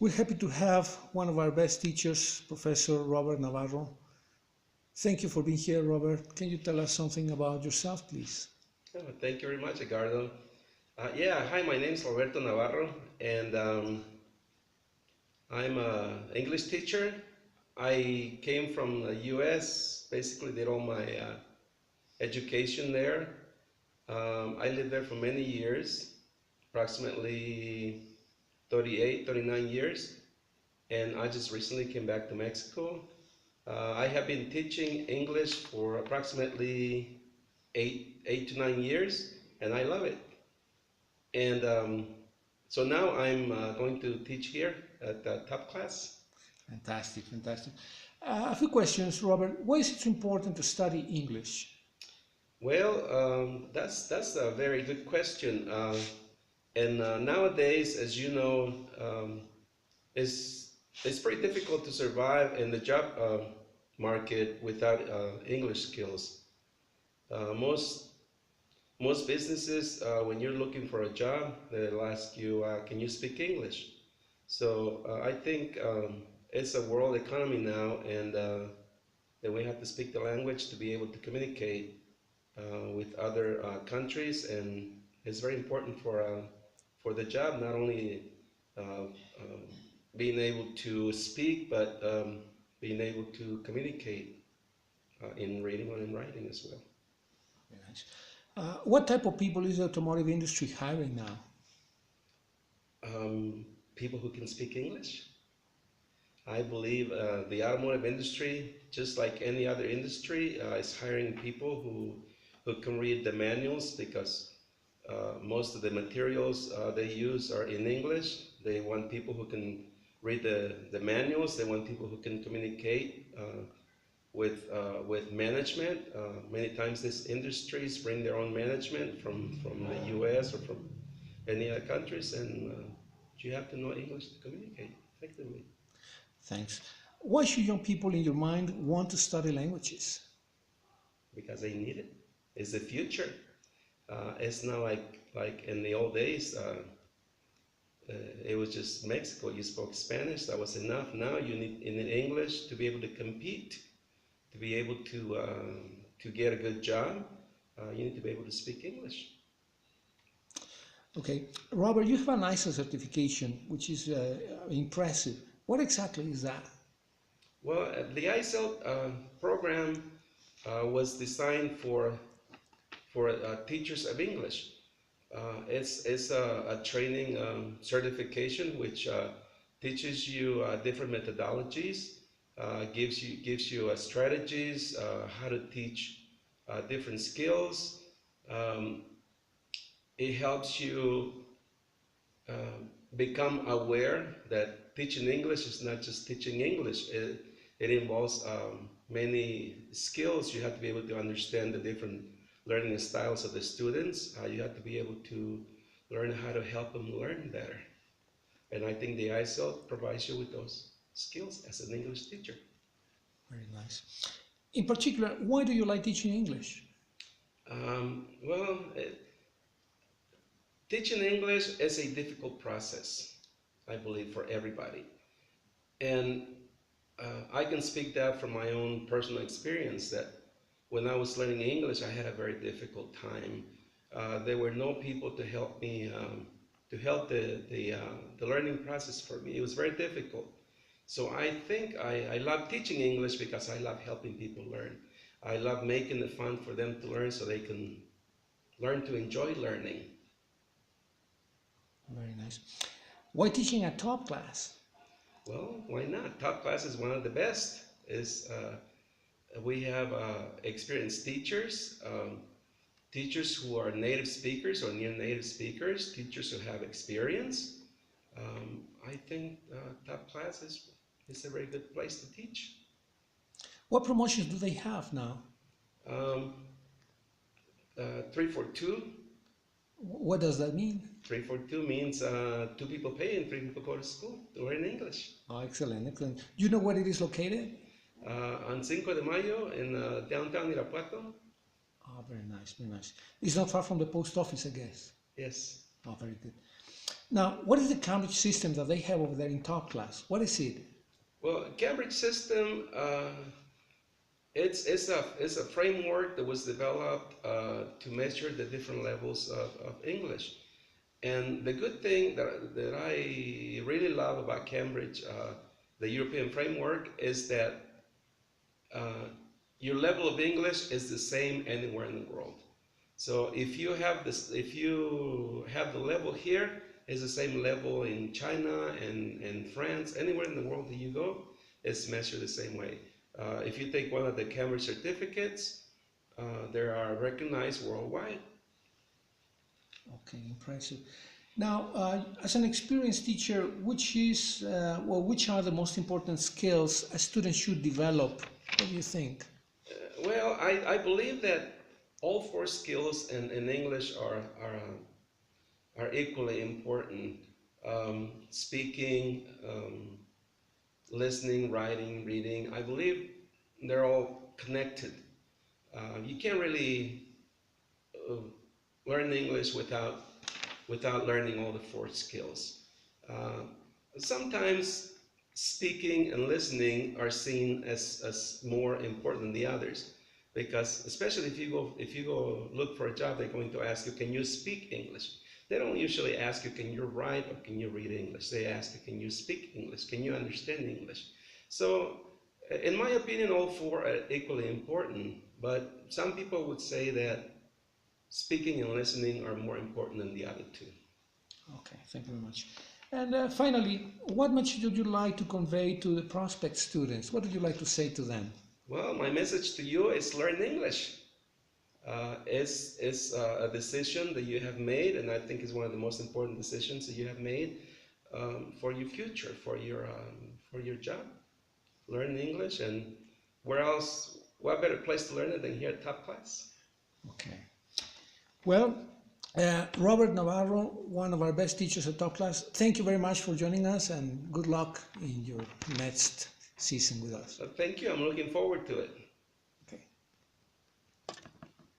We're happy to have one of our best teachers, Professor Robert Navarro. Thank you for being here, Robert. Can you tell us something about yourself, please? Oh, thank you very much, Edgardo. Hi, my name is Roberto Navarro, and I'm an English teacher. I came from the US, basically did all my education there. I lived there for many years, approximately 38, 39 years, and I just recently came back to Mexico. I have been teaching English for approximately eight to 9 years, and I love it. And so now I'm going to teach here at TopClass. Fantastic, fantastic. A few questions, Robert. Why is it so important to study English? Well, that's a very good question. And nowadays, as you know, it's it's pretty difficult to survive in the job market without English skills. Most businesses, when you're looking for a job, they'll ask you, "Can you speak English?" So I think it's a world economy now, and that we have to speak the language to be able to communicate with other countries, and it's very important for the job, not only uh, being able to speak, but being able to communicate in reading and in writing as well. Very nice. What type of people is the automotive industry hiring now? People who can speak English. I believe the automotive industry, just like any other industry, is hiring people who can read the manuals because most of the materials they use are in English. They want people who can read the manuals. They want people who can communicate with management. Many times these industries bring their own management from the US or from any other countries, and you have to know English to communicate effectively. Thanks. Why should young people, in your mind, want to study languages? Because they need it. It's the future. It's not like in the old days. It was just Mexico. You spoke Spanish. That was enough. Now you need English to be able to compete, to be able to get a good job. You need to be able to speak English. Okay, Robert, you have an ISO certification, which is impressive. What exactly is that? Well, the ISEL program was designed for teachers of English. It's a training certification which teaches you different methodologies, gives you strategies, how to teach different skills. Um, it helps you become aware that teaching English is not just teaching English. It involves many skills. You have to be able to understand the different learning styles of the students. You have to be able to learn how to help them learn better. And I think the ISL provides you with those skills as an English teacher. Very nice. In particular, why do you like teaching English? Well, teaching English is a difficult process, I believe, for everybody. And I can speak that from my own personal experience that when I was learning English, I had a very difficult time. There were no people to help me, to help the learning process for me. It was very difficult. So I think I love teaching English because I love helping people learn. I love making it fun for them to learn so they can learn to enjoy learning. Very nice. Why teaching a top class? Well, why not? TopClass is one of the best. Is We have experienced teachers, teachers who are native speakers or near native speakers, teachers who have experience. I think TopClass is a very good place to teach. What promotions do they have now? Um, 342. What does that mean? 342 means two people pay and three people go to school to learn English. Oh, excellent, excellent. Do you know where it is located? On Cinco de Mayo in downtown Irapuato. Oh, very nice, very nice. It's not far from the post office, I guess. Yes. Oh, very good. Now, what is the Cambridge system that they have over there in TopClass? What is it? Well, Cambridge system, it's a framework that was developed to measure the different levels of English. And the good thing that I really love about Cambridge, the European framework, is that uh, your level of English is the same anywhere in the world. So if you have the level here, it's the same level in China and France, anywhere in the world that you go, it's measured the same way. If you take one of the Cambridge certificates, they are recognized worldwide. Okay, impressive. Now, as an experienced teacher, which are the most important skills a student should develop? What do you think? Well, I believe that all four skills in English are equally important. Speaking, listening, writing, reading, I believe they're all connected. You can't really uh, learn English without learning all the four skills. Uh, Sometimes speaking and listening are seen as more important than the others, because especially if you go look for a job, they're going to ask you, can you speak English? They don't usually ask you, can you write or can you read English? They ask you, can you speak English? Can you understand English? So, in my opinion, all four are equally important, but some people would say that speaking and listening are more important than the other two. Okay, thank you very much. And finally, what message would you like to convey to the prospect students? What would you like to say to them? Well, my message to you is learn English. It's a decision that you have made, and I think it's one of the most important decisions that you have made for your future, for your job. Learn English, and where else? What better place to learn it than here at Top Class? Okay. Well, Robert Navarro, one of our best teachers at Top Class, thank you very much for joining us and good luck in your next season with us. Thank you. I'm looking forward to it.